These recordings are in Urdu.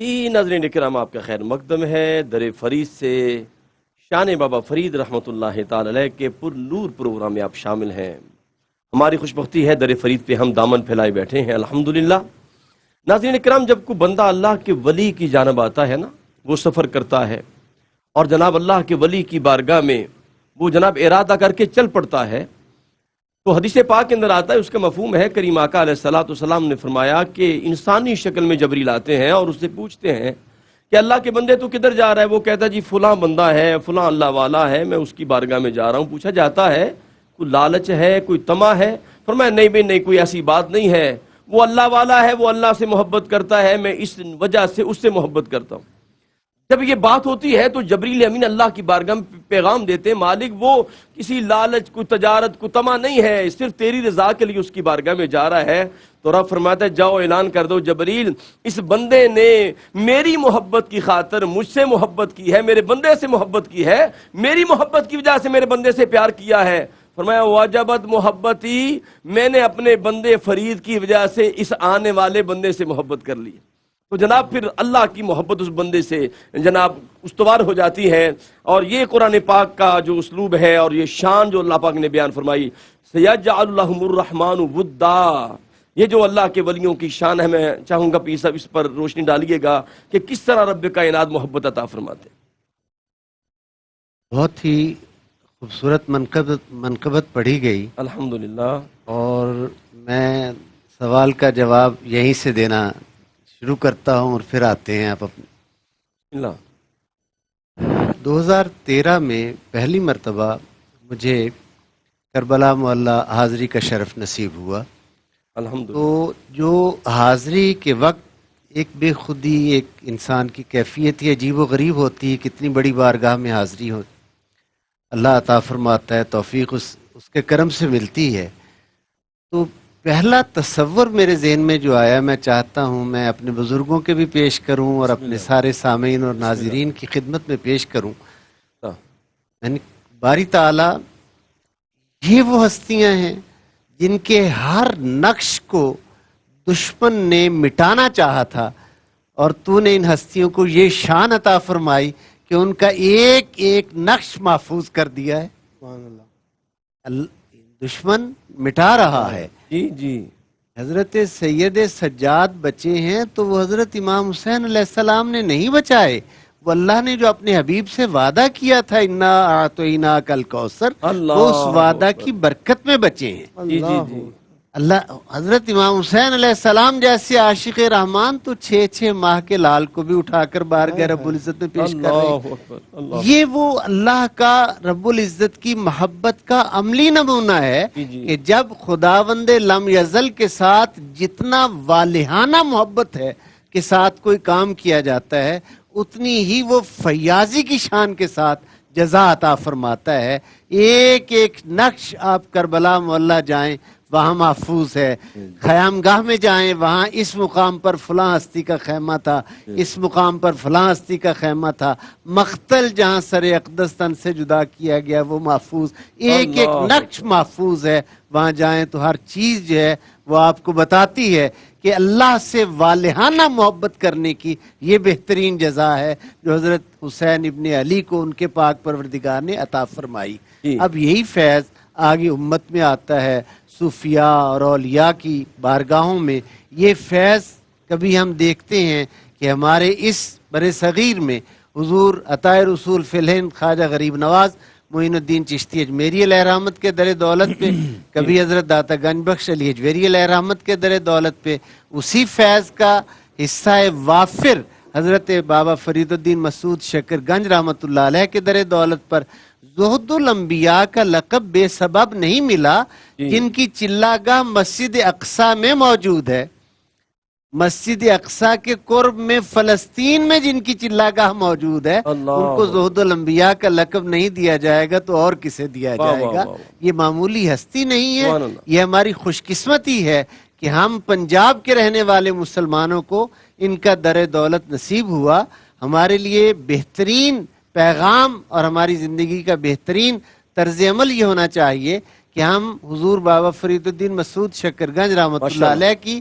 ناظرین اکرام، آپ کا خیر مقدم ہے در فرید سے شان بابا فرید رحمۃ اللہ تعالی علیہ کے پر نور پروگرام میں آپ شامل ہیں۔ ہماری خوش بختی ہے در فرید پہ ہم دامن پھیلائے بیٹھے ہیں الحمدللہ۔ ناظرین اکرام، جب کوئی بندہ اللہ کے ولی کی جانب آتا ہے نا، وہ سفر کرتا ہے اور جناب اللہ کے ولی کی بارگاہ میں وہ جناب ارادہ کر کے چل پڑتا ہے، تو حدیث پاک کے اندر آتا ہے، اس کا مفہوم ہے، کریم آقا علیہ السلام نے فرمایا کہ انسانی شکل میں جبریل آتے ہیں اور اس سے پوچھتے ہیں کہ اللہ کے بندے تو کدھر جا رہا ہے؟ وہ کہتا ہے جی فلاں بندہ ہے، فلاں اللہ والا ہے، میں اس کی بارگاہ میں جا رہا ہوں۔ پوچھا جاتا ہے کوئی لالچ ہے، کوئی طمع ہے؟ فرمایا نہیں بھائی نہیں، کوئی ایسی بات نہیں ہے، وہ اللہ والا ہے، وہ اللہ سے محبت کرتا ہے، میں اس وجہ سے اس سے محبت کرتا ہوں۔ جب یہ بات ہوتی ہے تو جبریل امین اللہ کی بارگاہ میں پیغام دیتے ہیں، مالک وہ کسی لالچ کو تجارت کو طمع نہیں ہے، صرف تیری رضا کے لیے اس کی بارگاہ میں جا رہا ہے۔ تو رب فرماتا ہے جاؤ اعلان کر دو جبریل، اس بندے نے میری محبت کی خاطر مجھ سے محبت کی ہے، میرے بندے سے محبت کی ہے، میری محبت کی وجہ سے میرے بندے سے پیار کیا ہے۔ فرمایا واجبت محبتی، میں نے اپنے بندے فرید کی وجہ سے اس آنے والے بندے سے محبت کر لی۔ تو جناب پھر اللہ کی محبت اس بندے سے جناب استوار ہو جاتی ہے، اور یہ قرآن پاک کا جو اسلوب ہے اور یہ شان جو اللہ پاک نے بیان فرمائی، سَيَجْعَلُ لَهُمُ الرَّحْمَنُ وُدًّا، یہ جو اللہ کے ولیوں کی شان ہے، میں چاہوں گا پیر صاحب اس پر روشنی ڈالیے گا کہ کس طرح رب کائنات محبت عطا فرماتے ہیں۔ بہت ہی خوبصورت منقبت پڑھی گئی، الحمدللہ۔ اور میں سوال کا جواب یہیں سے دینا شروع کرتا ہوں اور پھر آتے ہیں آپ اپنے۔ اللہ 2013 میں پہلی مرتبہ مجھے کربلا معلی حاضری کا شرف نصیب ہوا۔ الحمدللہ۔ تو جو حاضری کے وقت ایک بے خودی ایک انسان کی کیفیت ہی عجیب و غریب ہوتی ہے، کتنی بڑی بارگاہ میں حاضری ہو، اللہ عطا فرماتا ہے، توفیق اس کے کرم سے ملتی ہے۔ تو پہلا تصور میرے ذہن میں جو آیا، میں چاہتا ہوں میں اپنے بزرگوں کے بھی پیش کروں اور اپنے سارے سامعین اور ناظرین کی خدمت میں پیش کروں۔ یعنی باری تعالی یہ وہ ہستیاں ہیں جن کے ہر نقش کو دشمن نے مٹانا چاہا تھا، اور تو نے ان ہستیوں کو یہ شان عطا فرمائی کہ ان کا ایک ایک نقش محفوظ کر دیا ہے۔ دشمن مٹا رہا ہے۔ جی جی۔ حضرت سید سجاد بچے ہیں تو وہ حضرت امام حسین علیہ السلام نے نہیں بچائے، وہ اللہ نے جو اپنے حبیب سے وعدہ کیا تھا انا اعطیناک الکوثر، وہ اس وعدہ کی برکت میں بچے ہیں۔ جی جی جی۔ اللہ حضرت امام حسین علیہ السلام جیسے عاشق رحمان تو 6 ماہ کے لال کو بھی اٹھا کر بارگاہ رب العزت میں پیش کر رہے ہیں۔ یہ وہ اللہ کا رب العزت کی محبت کا عملی نمونہ ہے کہ جب خداوند لم یزل کے ساتھ جتنا والہانہ محبت ہے کے ساتھ کوئی کام کیا جاتا ہے، اتنی ہی وہ فیاضی کی شان کے ساتھ جزا عطا فرماتا ہے۔ ایک ایک نقش آپ کربلا معلی جائیں وہاں محفوظ ہے، خیام گاہ میں جائیں وہاں اس مقام پر فلاں ہستی کا خیمہ تھا، اس مقام پر فلاں ہستی کا خیمہ تھا، مقتل جہاں سر اقدس تن سے جدا کیا گیا وہ محفوظ، ایک ایک نقش محفوظ ہے۔ وہاں جائیں تو ہر چیز جو ہے وہ آپ کو بتاتی ہے کہ اللہ سے والہانہ محبت کرنے کی یہ بہترین جزا ہے جو حضرت حسین ابن علی کو ان کے پاک پروردگار نے عطا فرمائی۔ اب یہی فیض آگے امت میں آتا ہے، صوفیاء اور اولیاء کی بارگاہوں میں یہ فیض کبھی ہم دیکھتے ہیں کہ ہمارے اس برِ صغیر میں حضور عطائے رسول فی الہند خواجہ غریب نواز معین الدین چشتی اجمیری علیہ رحمت کے در دولت پہ، کبھی حضرت داتا گنج بخش علی اجمیری علیہ رحمت کے در دولت پہ، اسی فیض کا حصہ وافر حضرت بابا فرید الدین مسعود شکر گنج رحمت اللہ علیہ کے در دولت پر زہد الانبیاء کا لقب بے سبب نہیں ملا، جن کی چلہ گاہ مسجد اقصی میں موجود ہے۔ مسجد اقصی کے قرب میں فلسطین میں جن کی چلہ گاہ موجود ہے، ان کو زہد الانبیاء کا لقب نہیں دیا جائے گا تو اور کسے دیا جائے گا؟ یہ معمولی ہستی نہیں ہے، یہ ہماری خوش قسمتی ہے کہ ہم پنجاب کے رہنے والے مسلمانوں کو ان کا در دولت نصیب ہوا۔ ہمارے لیے بہترین پیغام اور ہماری زندگی کا بہترین طرز عمل یہ ہونا چاہیے کہ ہم حضور بابا فرید الدین مسعود شکر گنج رحمۃ اللہ علیہ کی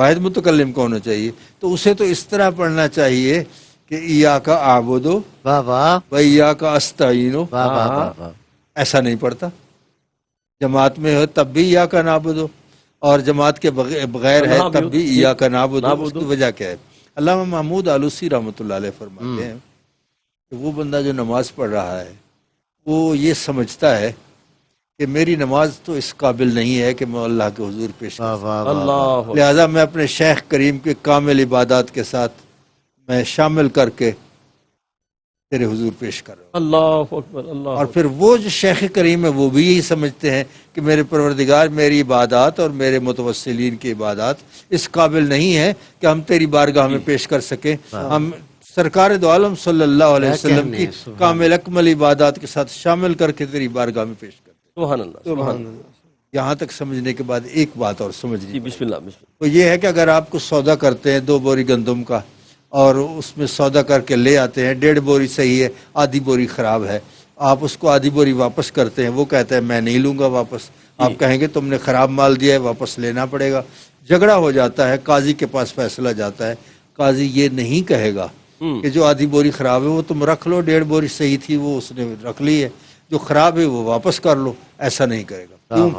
واحد متکلم کون ہونا چاہیے؟ تو اسے تو اس طرح پڑھنا چاہیے کہ ایاک اعبدو واہ واہ و ایاک استعین، واہ واہ واہ واہ، ایسا نہیں پڑھتا۔ جماعت میں ہو تب بھی ایاک نعبدو، اور جماعت کے بغیر ہے تب بھی ایاک نعبدو۔ اس کی وجہ کیا ہے؟ علامہ محمود آلوسی رحمۃ اللہ علیہ فرماتے ہیں کہ وہ بندہ جو نماز پڑھ رہا ہے وہ یہ سمجھتا ہے کہ میری نماز تو اس قابل نہیں ہے کہ میں اللہ کے حضور پیش کروں، اللہ لہذا میں اپنے شیخ کریم کے کامل عبادات کے ساتھ میں شامل کر کے تیرے حضور پیش کر رہا ہوں۔ اللہ اکبر اللہ اور پھر وہ جو شیخ کریم ہے وہ بھی یہی سمجھتے ہیں کہ میرے پروردگار میری عبادات اور میرے متوسلین کی عبادات اس قابل نہیں ہے کہ ہم تیری بارگاہ میں پیش کر سکیں، ہم سرکار دو عالم صلی اللہ علیہ وسلم کی کامل اکمل عبادات کے ساتھ شامل کر کے تیری بارگاہ میں پیش کرتے ہیں۔ سبحان اللہ سبحان اللہ۔ یہاں تک سمجھنے کے بعد ایک بات اور سمجھنی جی بسم اللہ بسم اللہ۔ وہ یہ ہے کہ اگر آپ کو سودا کرتے ہیں 2 بوری گندم کا اور اس میں سودا کر کے لے آتے ہیں، 1.5 بوری صحیح ہے، آدھی بوری خراب ہے، آپ اس کو آدھی بوری واپس کرتے ہیں، وہ کہتا ہے میں نہیں لوں گا واپس، آپ کہیں گے تم نے خراب مال دیا ہے واپس لینا پڑے گا، جھگڑا ہو جاتا ہے، قاضی کے پاس فیصلہ جاتا ہے، قاضی یہ نہیں کہے گا کہ جو آدھی بوری خراب ہے وہ تم رکھ لو، 1.5 بوری صحیح تھی وہ اس نے رکھ لی ہے، جو خراب ہے وہ واپس کر لو، ایسا نہیں کہے گا۔ کیوں؟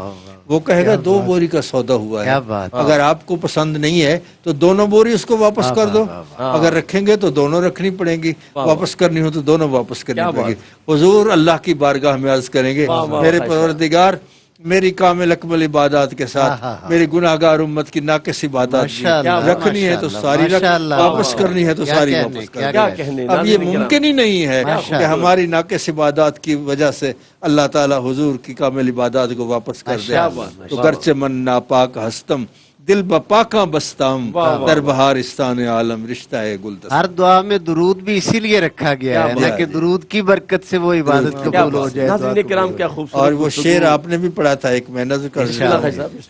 وہ کہے گا 2 بوری کا سودا ہوا ہے، اگر آپ کو پسند نہیں ہے تو دونوں بوری اس کو واپس کر دو، اگر رکھیں گے تو دونوں رکھنی پڑیں گی، واپس کرنی ہو تو دونوں واپس کرنی پڑیں گی۔ حضور اللہ کی بارگاہ میں عرض کریں گے میرے پروردگار میری کامل اکمل عبادات کے ساتھ میری گناہ گار امت کی ناقص عبادات رکھنی ہے تو ساری رکھ، واپس کرنی ہے تو ساری واپس کر دیں۔ اب یہ ممکن ہی نہیں ہے کہ ہماری ناقص عبادات کی وجہ سے اللہ تعالی حضور کی کامل عبادات کو واپس کر دے۔ تو گرچہ من ناپاک ہستم دل بپاکاں بستام، در بہارستان عالم رشتہ گلدستہ۔ ہر دعا میں درود بھی اسی لیے رکھا گیا ہے نا کہ درود کی برکت سے وہ عبادت قبول ہو جائے۔ ناظرین کرام کیا خوبصورت اور وہ شعر آپ نے بھی پڑھا تھا ایک، میں نظر کر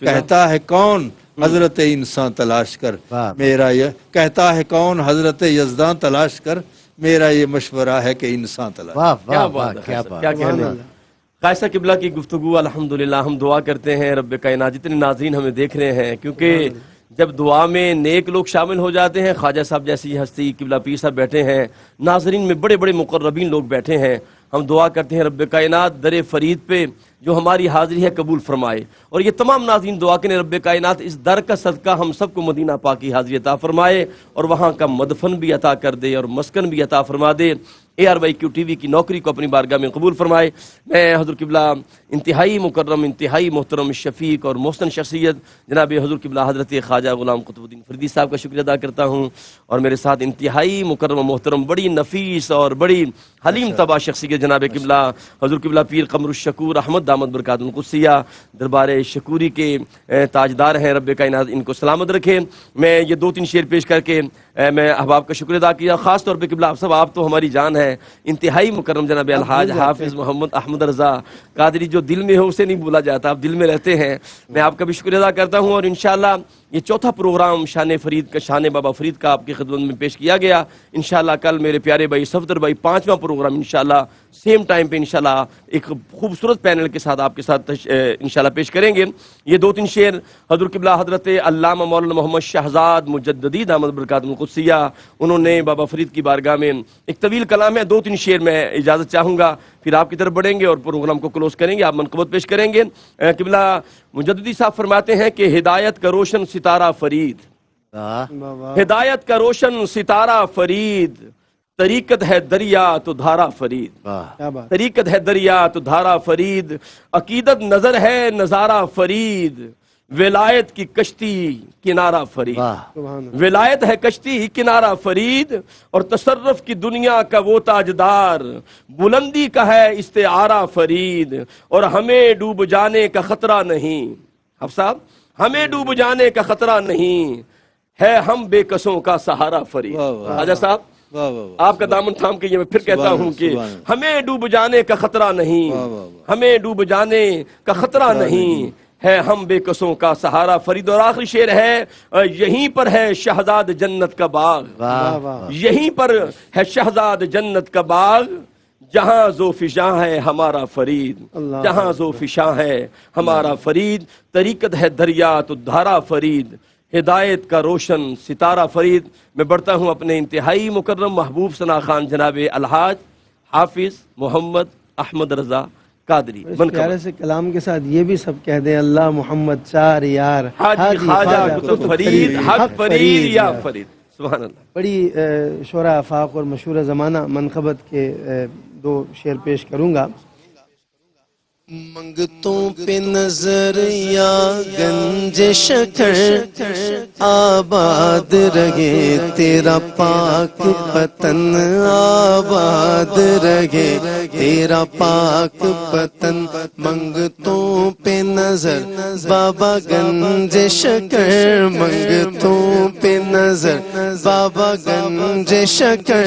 کہتا ہے کون حضرت انسان تلاش کر میرا یہ، کہتا ہے کون حضرت یزدان تلاش کر میرا یہ مشورہ ہے کہ انسان تلاش۔ واہ کیا واہ بات واہ، ہے کیا کیا بات کہنے۔ خاصہ قبلہ کی گفتگو الحمدللہ، ہم دعا کرتے ہیں رب کائنات جتنے ناظرین ہمیں دیکھ رہے ہیں، کیونکہ جب دعا میں نیک لوگ شامل ہو جاتے ہیں، خواجہ صاحب جیسی ہستی، قبلہ پیر صاحب بیٹھے ہیں، ناظرین میں بڑے بڑے مقربین لوگ بیٹھے ہیں، ہم دعا کرتے ہیں رب کائنات در فرید پہ جو ہماری حاضری ہے قبول فرمائے، اور یہ تمام ناظرین دعا کریں رب کائنات اس در کا صدقہ ہم سب کو مدینہ پاک کی حاضری عطا فرمائے، اور وہاں کا مدفن بھی عطا کر دے اور مسکن بھی عطا فرما دے، ARYQ ٹی وی کی نوکری کو اپنی بارگاہ میں قبول فرمائے۔ میں حضور قبلہ انتہائی مکرم، انتہائی محترم، شفیق اور محسن شخصیت جناب حضور قبلہ حضرت خواجہ غلام قطب الدین فریدی صاحب کا شکریہ ادا کرتا ہوں، اور میرے ساتھ انتہائی مکرم و محترم، بڑی نفیس اور بڑی حلیم طبع شخصیت جناب قبلہ حضور قبلہ پیر قمر الشکور احمد دامت برکات القدسیہ دربار شکوری کے تاجدار ہیں، رب کائنات ان کو سلامت رکھے۔ میں یہ 2-3 شعر پیش کر کے میں احباب کا شکر ادا کیا، خاص طور پہ قبلہ آپ سب، آپ تو ہماری جان ہے، انتہائی مکرم جناب الحاج حافظ محمد احمد رضا قادری، جو دل میں ہو اسے نہیں بھولا جاتا، آپ دل میں رہتے ہیں، میں آپ کا بھی شکر ادا کرتا ہوں، اور انشاءاللہ یہ 4تھا پروگرام شان فرید کا، شان بابا فرید کا آپ کی خدمت میں پیش کیا گیا۔ انشاءاللہ کل میرے پیارے بھائی صفدر بھائی 5واں پروگرام انشاءاللہ سیم ٹائم پہ انشاءاللہ ایک خوبصورت پینل کے ساتھ آپ کے ساتھ انشاءاللہ پیش کریں گے۔ یہ 2-3 شعر حضور قبلہ حضرت علامہ مولانا محمد شہزاد مجددی دامت برکات القدسیہ، انہوں نے بابا فرید کی بارگاہ میں ایک طویل کلام ہے، 2-3 شعر میں اجازت چاہوں گا، پھر آپ کی طرف بڑھیں گے اور پروگرام کو کلوز کریں گے، آپ منقبت پیش کریں گے۔ قبلہ مجددی صاحب فرماتے ہیں کہ ہدایت کا روشن ستارہ فرید، ہدایت کا روشن ستارہ فرید، طریقت ہے دریا تو دھارا فرید، طریقت ہے دریا تو دھارا فرید، عقیدت نظر ہے نظارہ فرید، ولایت کی کشتی کنارہ فرید، ولایت ہے کشتی کنارہ فرید، اور تصرف کی دنیا کا وہ تاجدار، بلندی کا ہے استعارہ فرید، اور ہمیں ڈوب جانے کا خطرہ نہیں، حفظ صاحب ہمیں ڈوب جانے کا خطرہ نہیں، ہے ہم بے کسوں کا سہارا فرید۔ خواجہ صاحب آپ کا دامن تھام کے یہ میں پھر کہتا ہوں کہ ہمیں ڈوب جانے کا خطرہ نہیں، ہمیں ڈوب جانے کا خطرہ نہیں، ہے ہم بے کسوں کا سہارا فرید۔ اور آخری شعر ہے، یہیں پر ہے شہزاد جنت کا باغ، یہیں پر ہے شہزاد جنت کا باغ، جہاں ذوفشاں ہے ہمارا فرید، جہاں ذوفشاں ہے ہمارا فرید، طریقت ہے دریا تو دھارا فرید، ہدایت کا روشن ستارہ فرید. میں بڑھتا ہوں اپنے انتہائی مکرم محبوب ثنا خان جناب الحاج حافظ محمد احمد رضا قادری. اس پیارے سے کلام کے ساتھ یہ بھی سب کہہ دیں اللہ محمد چار یار حاجی خواجہ قطب فرید حق فرید یا فرید. سبحان اللہ. بڑی شعراء آفاق اور مشہور زمانہ منقبت کے دو شعر پیش کروں گا. منگتوں پہ نظر یا گنج شکر آباد رہے تیرا پاک پتن آباد رہے تیرا پاک پتن. منگتوں پہ نظر بابا گنج شکر منگتوں پہ نظر بابا گنج شکر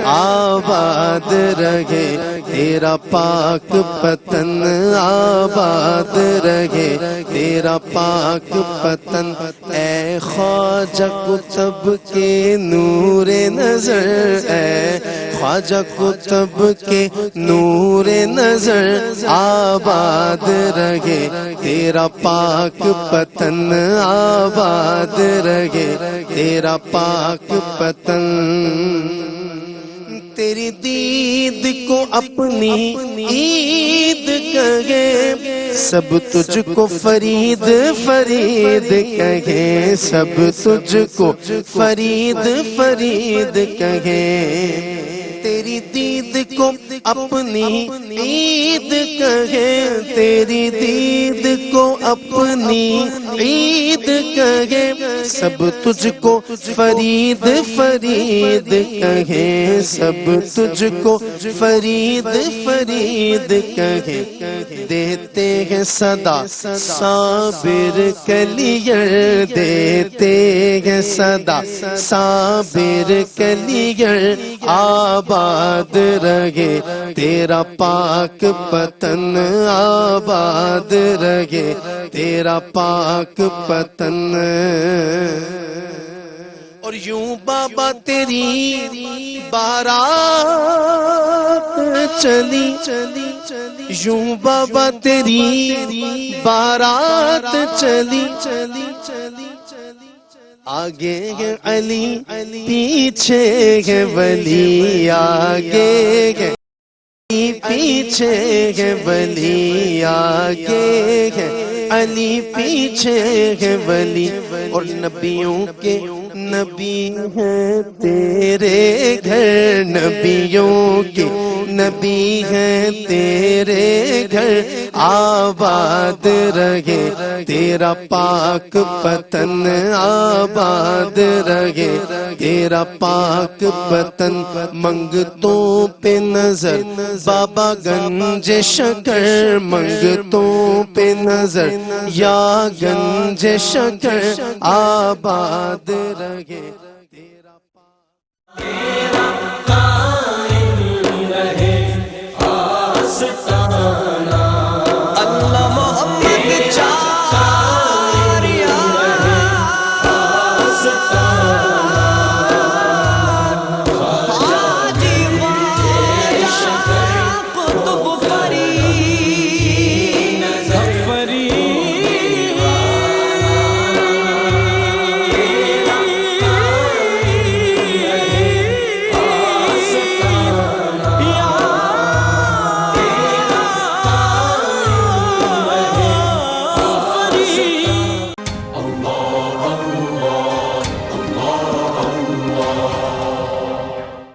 آباد رہے تیرا پاک پتن آباد رہے تیرا پاک پتن. اے خواجہ قطب کے نور نظر اے خواجہ قطب کے نور نظر آباد رہے تیرا پاک پتن آباد رہے تیرا پاک پتن. تیری دید کو اپنی عید کہے سب تجھ کو فرید فرید کہے سب تجھ کو فرید فرید کہے. تیری دید کو اپنی عید کہے تیری دید کو اپنی عید کہے سب تجھ کو فرید فرید کہے سب تجھ کو فرید فرید کہے. دیتے ہیں صدا صابر کلیئر دیتے ہیں صدا صابر کلیئر آباد رہے تیرا پاک پتن آباد رہے تیرا پاک پتن. اور یوں بابا تیری بارات چلی یوں بابا تیری بارات چلی آگے ہے علی پیچھے ہے ولی آگے ہے پیچھے ہے ولی آگے ہے علی پیچھے ہے ولی. اور نبیوں کے نبی ہیں تیرے گھر نبیوں کے نبی ہیں تیرے گھر آباد رہے تیرا پاک پتن آباد رہے تیرا پاک پتن. منگتوں پہ نظر بابا گنج شکر منگتوں پہ نظر یا گنج شکر آباد رہے